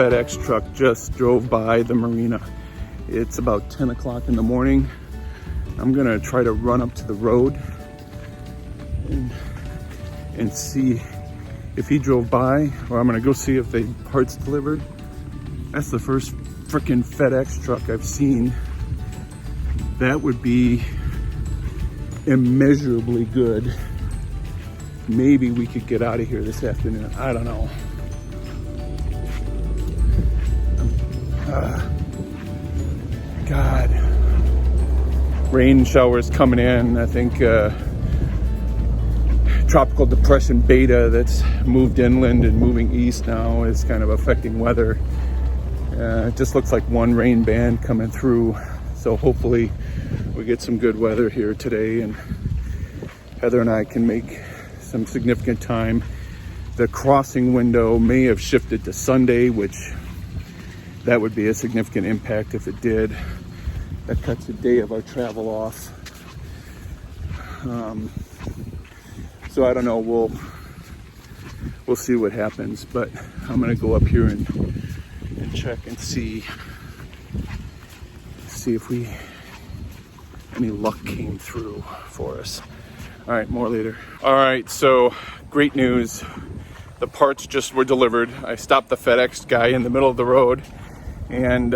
FedEx truck just drove by the marina. It's about 10 o'clock in the morning. I'm gonna try to run up to the road and see if he drove by, or I'm gonna go see if they parts delivered. That's the first freaking FedEx truck I've seen. That would be immeasurably good. Maybe we could get out of here this afternoon. I don't know. God. Rain showers coming in. I think tropical depression beta that's moved inland and moving east now is kind of affecting weather. It just looks like one rain band coming through. So hopefully we get some good weather here today and Heather and I can make some significant time. The crossing window may have shifted to Sunday, which that would be a significant impact if it did. That cuts a day of our travel off. So I don't know, we'll see what happens, but I'm gonna go up here and check and see if any luck came through for us. All right, more later. All right, so great news. The parts just were delivered. I stopped the FedEx guy in the middle of the road and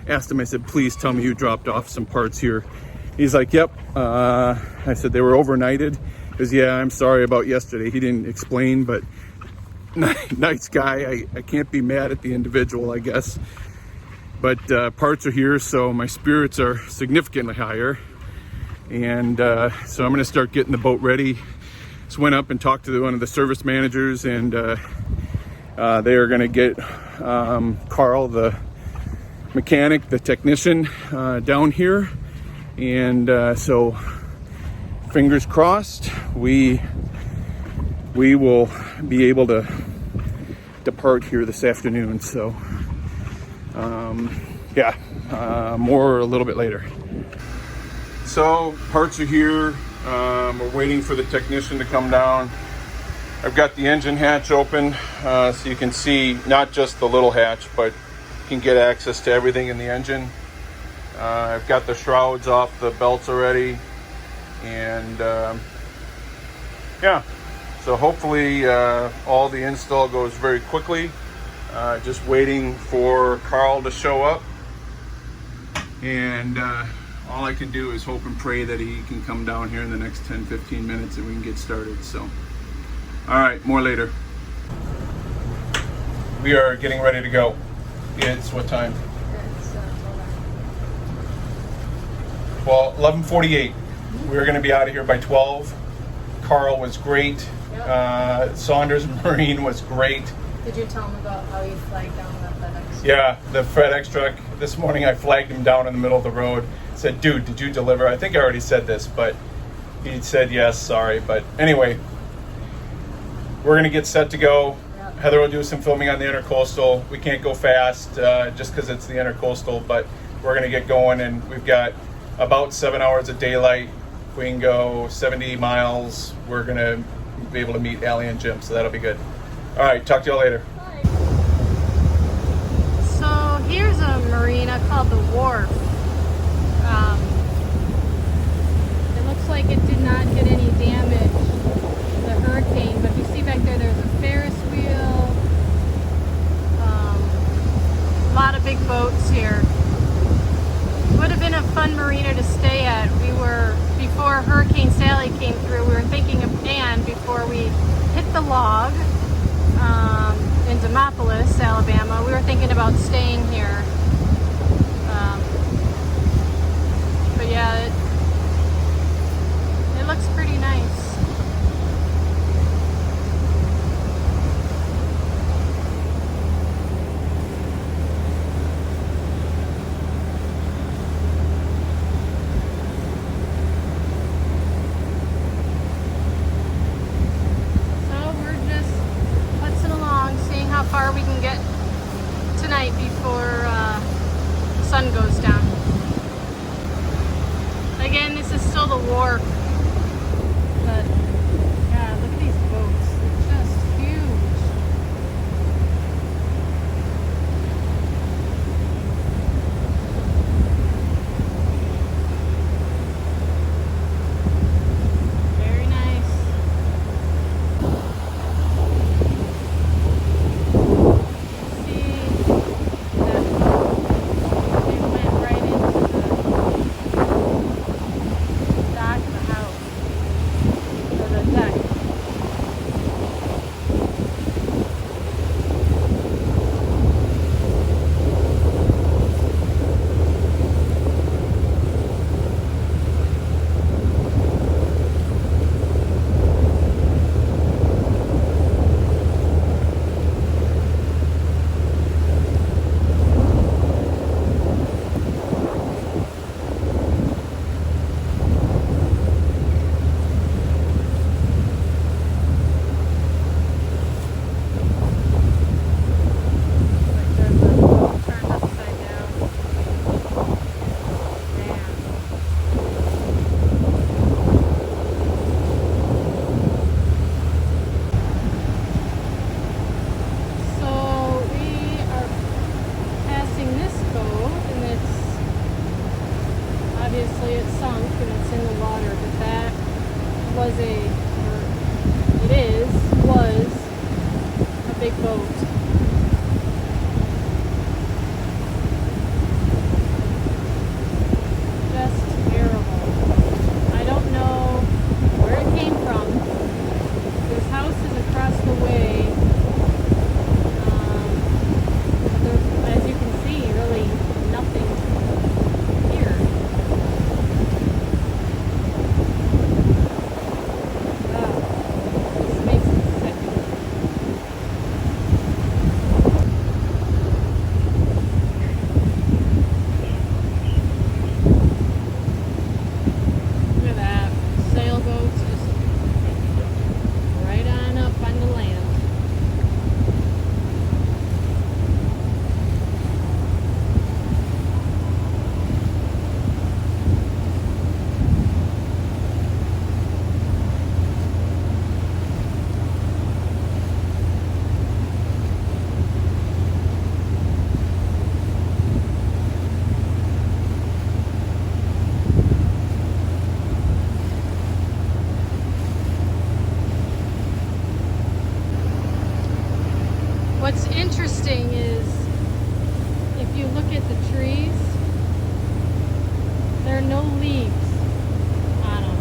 asked him, I said, please tell me you dropped off some parts here. He's like, yep. I said, they were overnighted. He goes, yeah, I'm sorry about yesterday. He didn't explain, but nice guy. I can't be mad at the individual, I guess. But parts are here, so my spirits are significantly higher. And so I'm gonna start getting the boat ready. Just went up and talked to one of the service managers, and they are gonna get Carl, the mechanic, the technician, down here. And so fingers crossed, we will be able to depart here this afternoon. So more a little bit later. So parts are here. We're waiting for the technician to come down. I've got the engine hatch open, so you can see not just the little hatch, but you can get access to everything in the engine. I've got the shrouds off the belts already, and so hopefully all the install goes very quickly. Just waiting for Carl to show up, and all I can do is hope and pray that he can come down here in the next 10-15 minutes and we can get started. So, all right, more later. We are getting ready to go. It's what time? Well, 11:48. We're going to be out of here by 12. Carl was great. Yep. Saunders Marine was great. Did you tell him about how you flagged down the FedEx? Yeah, the FedEx truck. This morning I flagged him down in the middle of the road. Said, dude, did you deliver? I think I already said this, but he said yes, sorry. But anyway, we're going to get set to go. Yep. Heather will do some filming on the intercoastal. We can't go fast just because it's the intercoastal, but we're going to get going, and we've got about 7 hours of daylight. We can go 70 miles. We're going to be able to meet Allie and Jim, so that'll be good. All right, talk to y'all later. Bye. So here's a marina called the Wharf. It looks like it did not get any damage, the hurricane, but you see back there, there's a Ferris wheel, a lot of big boats here. Would have been a fun marina to stay at. Before Hurricane Sally came through, we were thinking of Ann before we hit the log in Demopolis, Alabama. We were thinking about staying here. But yeah, it looks pretty nice. How far we can get tonight before the sun goes down. Again, this is still the wharf, but yeah, look at these boats. They're just huge. Obviously it sunk and it's in the water, but that was was a big boat. Just terrible. I don't know where it came from. This house is across the way. There's, as you can see, really nothing here. This makes me sick. Look at that. Sailboats just right on up on the land. What's interesting is if you look at the trees, there are no leaves on them.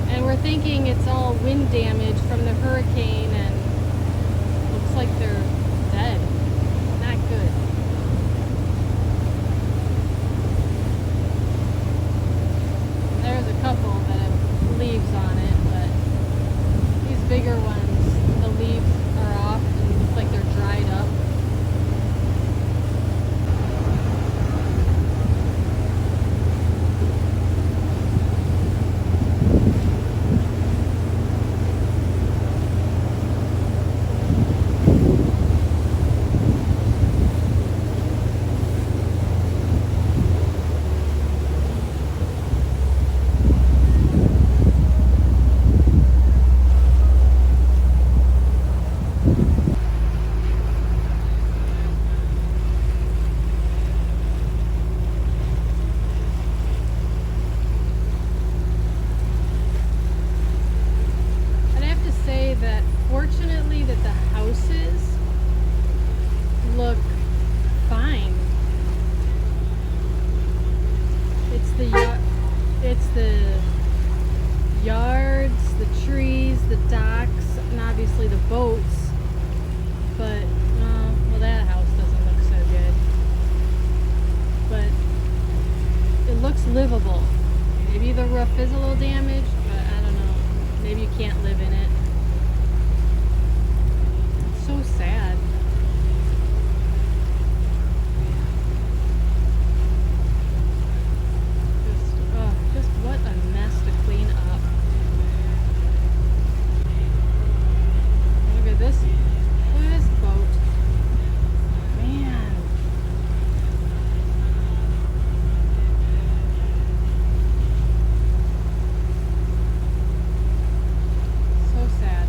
And we're thinking it's all wind damage from the hurricane, and looks like they're dead. Not good. There's a couple that have leaves on it, but these bigger ones, the leaves are off and look like they're dried up. That fortunately that the houses look fine. It's the yards, the trees, the docks, and obviously the boats. But well, that house doesn't look so good. But it looks livable. Maybe the roof is a little damaged, but I don't know. Maybe you can't live in it. So sad. Just what a mess to clean up. Look at this. Look at this boat. Man. So sad.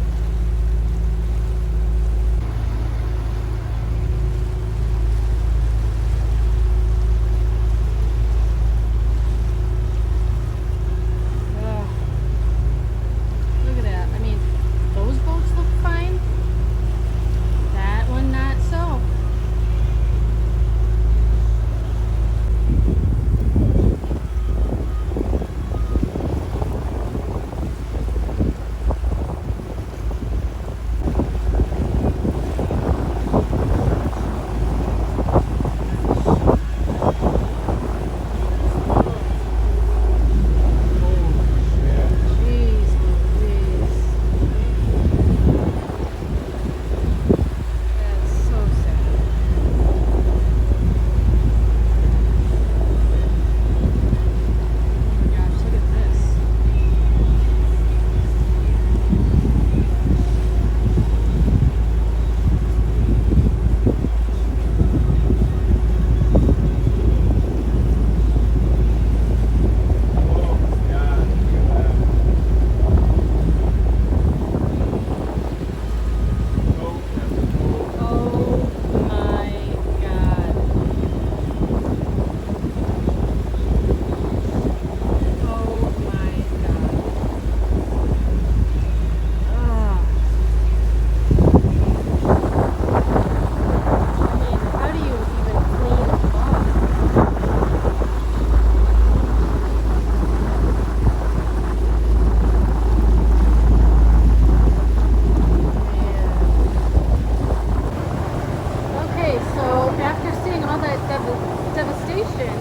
location.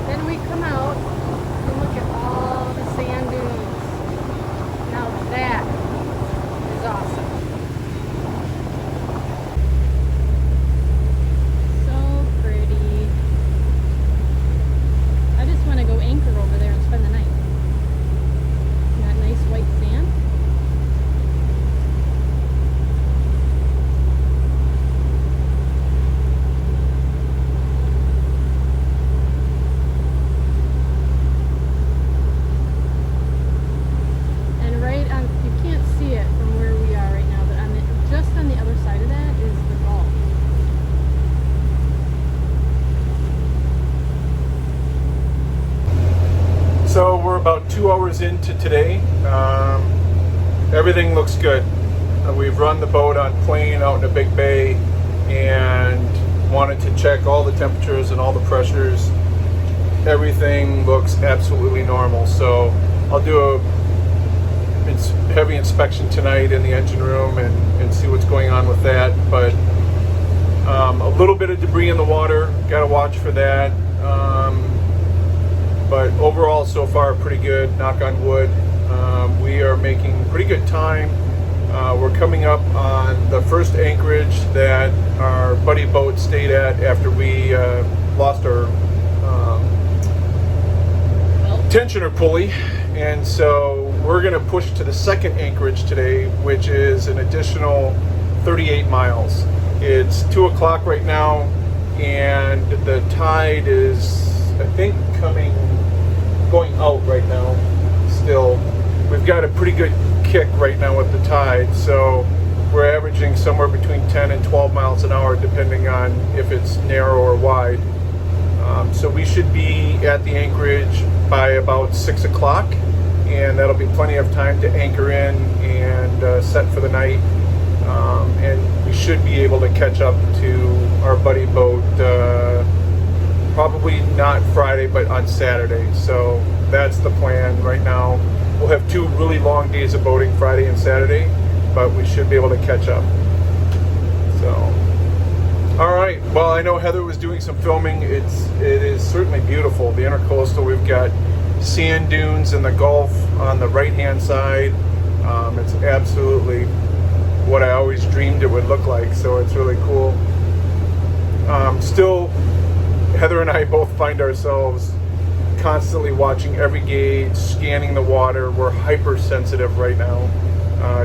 Then we come out and look at all the sand dunes. Now that is awesome. So pretty. I just want to go anchor over there and spend the night. That nice white sand. So we're about 2 hours into today. Everything looks good. We've run the boat on plane out in a big bay and wanted to check all the temperatures and all the pressures. Everything looks absolutely normal. So I'll do a heavy inspection tonight in the engine room and see what's going on with that. But a little bit of debris in the water, got to watch for that. But overall, so far, pretty good, knock on wood. We are making pretty good time. We're coming up on the first anchorage that our buddy boat stayed at after we lost our tensioner pulley. And so we're gonna push to the second anchorage today, which is an additional 38 miles. It's 2 o'clock right now, and the tide is, I think, going out right now still. We've got a pretty good kick right now with the tide, so we're averaging somewhere between 10 and 12 miles an hour depending on if it's narrow or wide. So we should be at the anchorage by about 6 o'clock, and that'll be plenty of time to anchor in and set for the night. And we should be able to catch up to our buddy boat probably not Friday, but on Saturday. So that's the plan right now. We'll have 2 really long days of boating, Friday and Saturday, but we should be able to catch up. So, all right. Well, I know Heather was doing some filming. It is certainly beautiful. The Intercoastal, we've got sand dunes in the Gulf on the right-hand side. It's absolutely what I always dreamed it would look like. So it's really cool. Still, Heather and I both find ourselves constantly watching every gauge, scanning the water. We're hypersensitive right now,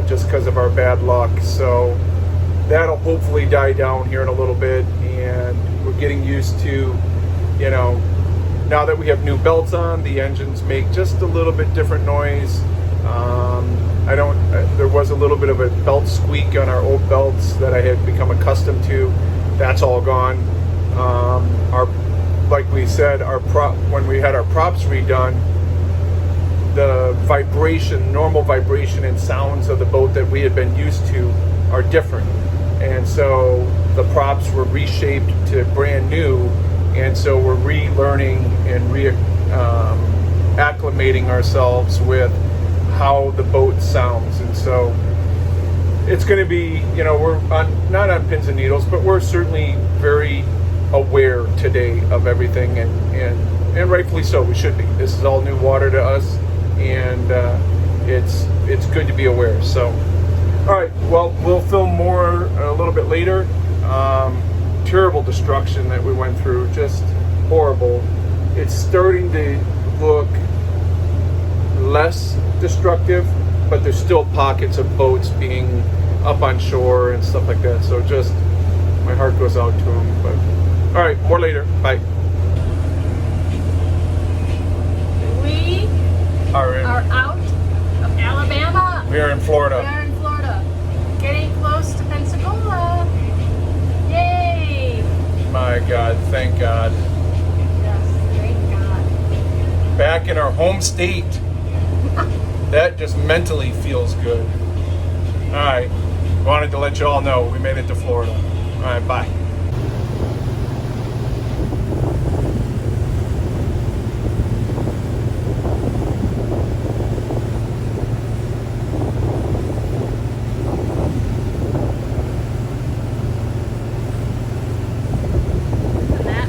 just because of our bad luck. So that'll hopefully die down here in a little bit, and we're getting used to, now that we have new belts on, the engines make just a little bit different noise. There was a little bit of a belt squeak on our old belts that I had become accustomed to. That's all gone. Like we said, when we had our props redone, the normal vibration and sounds of the boat that we had been used to are different. And so the props were reshaped to brand new, and so we're relearning and acclimating ourselves with how the boat sounds. And so it's going to be, we're not on pins and needles, but we're certainly very aware today of everything, and rightfully so. We should be. This is all new water to us, and it's good to be aware. So, all right. Well, we'll film more a little bit later. Terrible destruction that we went through, just horrible. It's starting to look less destructive, but there's still pockets of boats being up on shore and stuff like that. So just my heart goes out to them. But all right, more later. Bye. We are out of Alabama. We are in Florida. We are in Florida. Getting close to Pensacola. Yay! My God, thank God. Yes, thank God. Back in our home state. That just mentally feels good. All right. Wanted to let you all know we made it to Florida. All right, bye. And that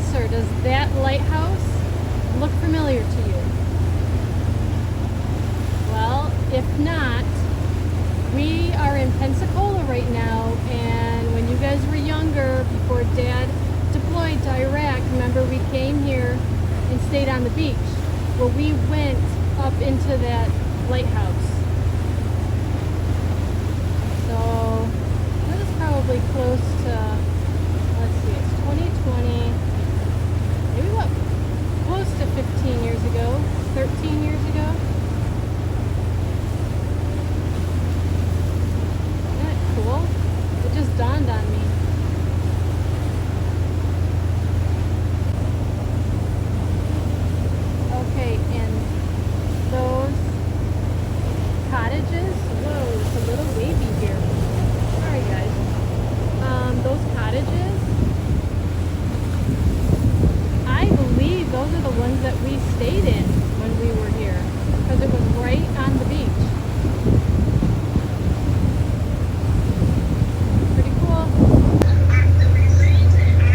closer, does that lighthouse look familiar to you? Well, if not, we are in Pensacola right now, and when you guys were younger, before Dad deployed to Iraq, remember we came here and stayed on the beach. Well, we went up into that lighthouse. So that is probably close to, let's see, it's 2020, maybe what, close to 15 years ago, 13 years ago. Isn't that cool? It just dawned on me. Okay, and those cottages, whoa, it's a little wavy here. Sorry guys. Those cottages, I believe those are the ones that we stayed in when we were here, because it was right on the beach. Pretty cool.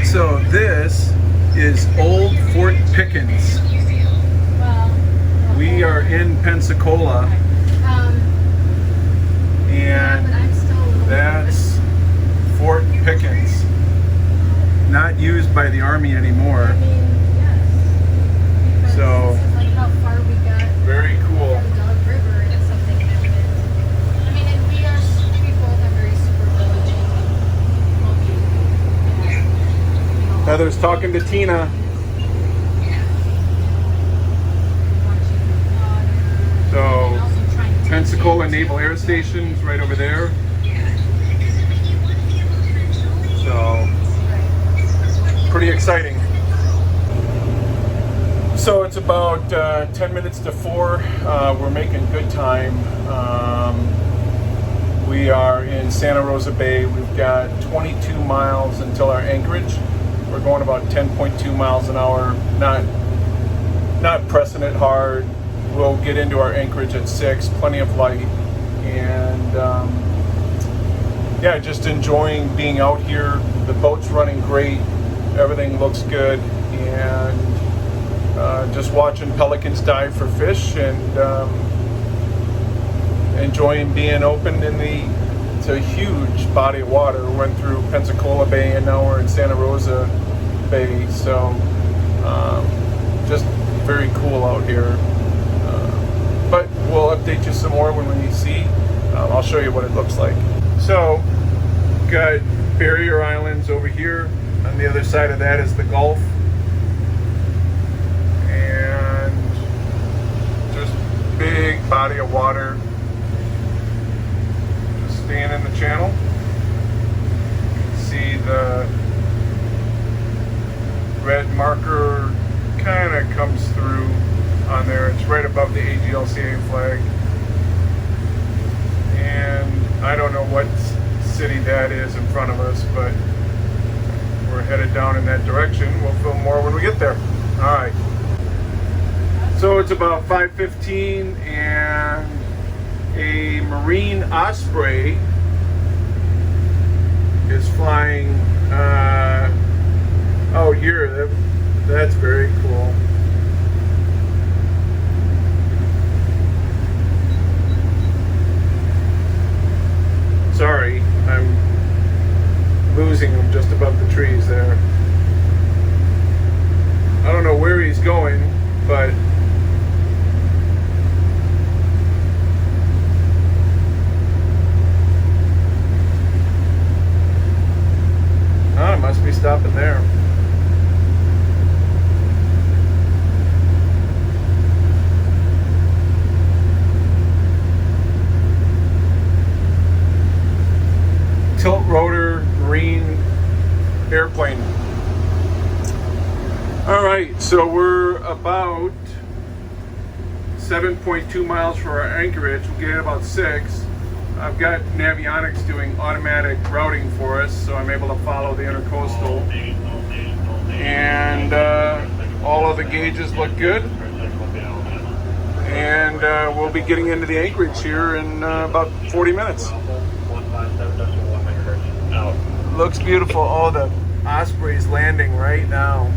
So this is Old Fort Pickens. Well, We are in Pensacola, yeah, but and I'm still a little that's Fort Pickens. Not used by the Army anymore. I mean, yes. Because So- this is like how far we got Very cool. from Dog River, and it's something different. I mean, and we both are very super villagey. Heather's talking to Tina. So Pensacola Naval Air Station's right over there. So pretty exciting. So it's about 10 minutes to 4. We're making good time. We are in Santa Rosa Bay. We've got 22 miles until our anchorage. We're going about 10.2 miles an hour. Not pressing it hard. We'll get into our anchorage at 6. Plenty of light, and yeah, just enjoying being out here. The boat's running great. Everything looks good, and just watching pelicans dive for fish, and enjoying being open in it's a huge body of water. We went through Pensacola Bay, and now we're in Santa Rosa Bay. So just very cool out here. But we'll update you some more when we see. I'll show you what it looks like. So, got barrier islands over here. On the other side of that is the Gulf. And just big body of water. Just staying in the channel. See the red marker kind of comes through on there. It's right above the AGLCA flag, and I don't know what city that is in front of us, but we're headed down in that direction. We'll film more when we get there. All right, so it's about 5:15, and a Marine Osprey is flying out here. That's very cool. Sorry, I'm losing him just above the trees there. I don't know where he's going, but it must be stopping there. Tilt rotor Marine airplane. All right, so we're about 7.2 miles from our anchorage. We'll get in about 6. I've got Navionics doing automatic routing for us, so I'm able to follow the intercoastal. And all of the gauges look good. And we'll be getting into the anchorage here in about 40 minutes. Looks beautiful. Oh, the Osprey's landing right now.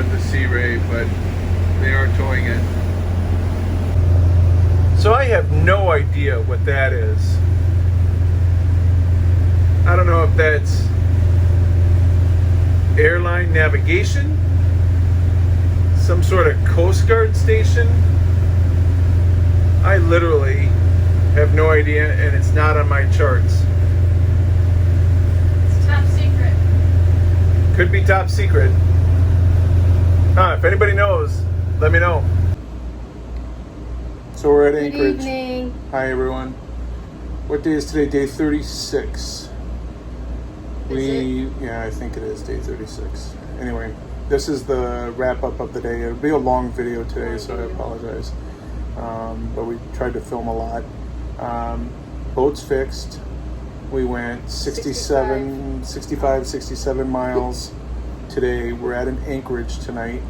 board the Sea Ray, but they are towing it. So I have no idea what that is. I don't know if that's airline navigation, some sort of Coast Guard station. I literally have no idea, and it's not on my charts. It's top secret. Could be top secret. If anybody knows, let me know. So we're at Anchorage. Good evening. Hi everyone. What day is today? Day 36. Yeah, I think it is day 36. Anyway, this is the wrap up of the day. It'll be a long video today, so I apologize. But we tried to film a lot. Boat's fixed. We went 67 miles today. We're at an Anchorage tonight.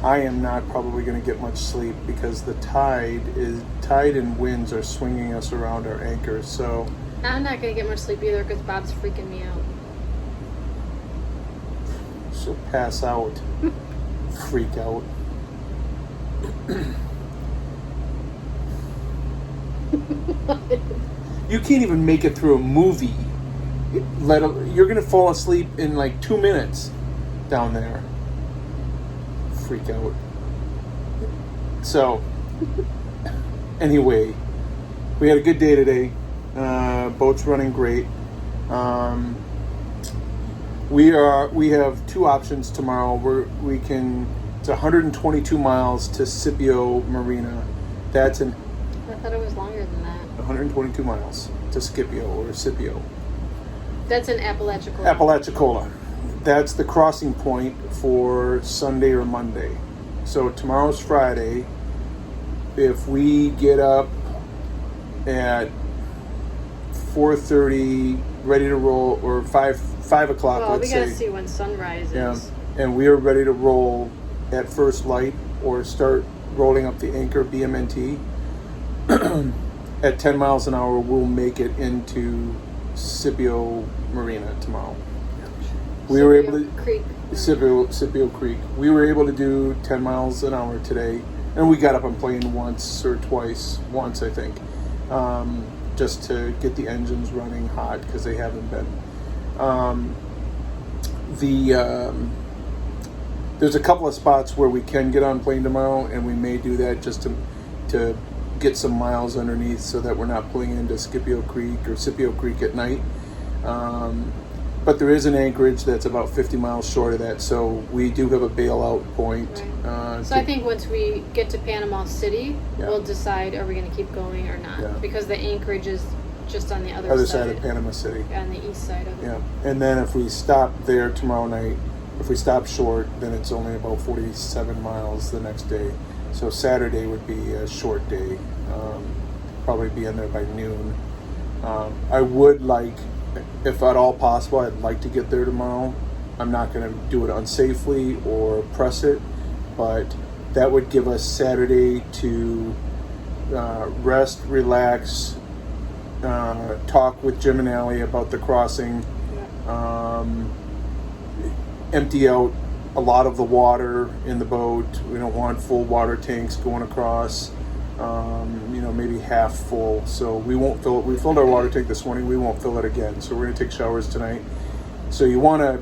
I am not probably going to get much sleep because the tide and winds are swinging us around our anchor. So I'm not going to get much sleep either because Bob's freaking me out. she'll pass out, freak out. You can't even make it through a movie. You're going to fall asleep in like 2 minutes down there. Freak out. So, anyway, we had a good day today. Boat's running great. We have two options tomorrow. It's 122 miles to Scipio Marina. I thought it was longer than that. 122 miles to Scipio or Scipio. That's in Apalachicola. Apalachicola. That's the crossing point for Sunday or Monday. So tomorrow's Friday. If we get up at 4:30, ready to roll, or 5 o'clock, well, let's we say. gotta see when sunrise is. And we are ready to roll at first light or start rolling up the anchor BMNT. At 10 miles an hour, we'll make it into Scipio Marina tomorrow. We were able to Creek. Scipio Creek. We were able to do 10 miles an hour today, and we got up on plane once, I think, just to get the engines running hot because they haven't been. There's a couple of spots where we can get on plane tomorrow, and we may do that just to get some miles underneath so that we're not pulling into Scipio Creek at night. But there is an anchorage that's about 50 miles short of that, so we do have a bailout point. Right. So I think once we get to Panama City, we'll decide are we going to keep going or not, because the anchorage is just on the other side of Panama City. On the east side of it. Yeah, and then if we stop there tomorrow night, if we stop short, then it's only about 47 miles the next day. So Saturday would be a short day. Probably be in there by noon. I would like, if at all possible, I'd like to get there tomorrow. I'm not going to do it unsafely or press it, but that would give us Saturday to rest, relax, talk with Jim and Allie about the crossing, empty out a lot of the water in the boat. We don't want full water tanks going across. Maybe half full. So we won't fill it. We filled our water tank this morning. We won't fill it again. So we're going to take showers tonight. So you want to,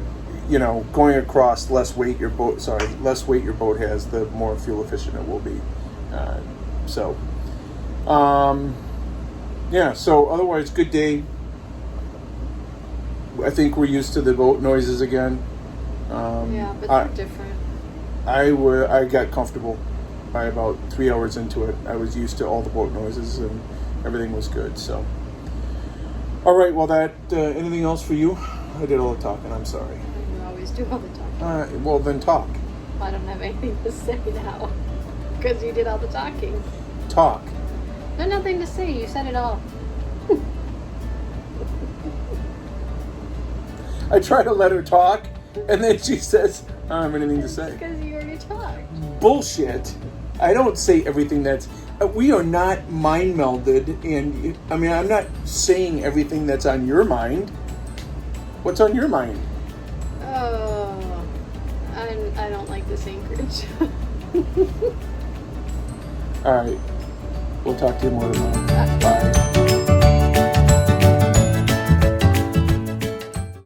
going across, less weight your boat has, the more fuel efficient it will be. So otherwise, good day. I think we're used to the boat noises again. But they're different. I got comfortable by about 3 hours into it. I was used to all the boat noises and everything was good. So, all right. Well, anything else for you? I did all the talking. I'm sorry. You always do all the talking. Well, then talk. I don't have anything to say now because you did all the talking. Talk. There's nothing to say. You said it all. I try to let her talk, and then she says, I don't have anything to say. Because you already talked. Bullshit. I don't say everything that's... we are not mind melded, and I'm not saying everything that's on your mind. What's on your mind? Oh, I don't like this anchorage. All right. We'll talk to you more tomorrow. Bye.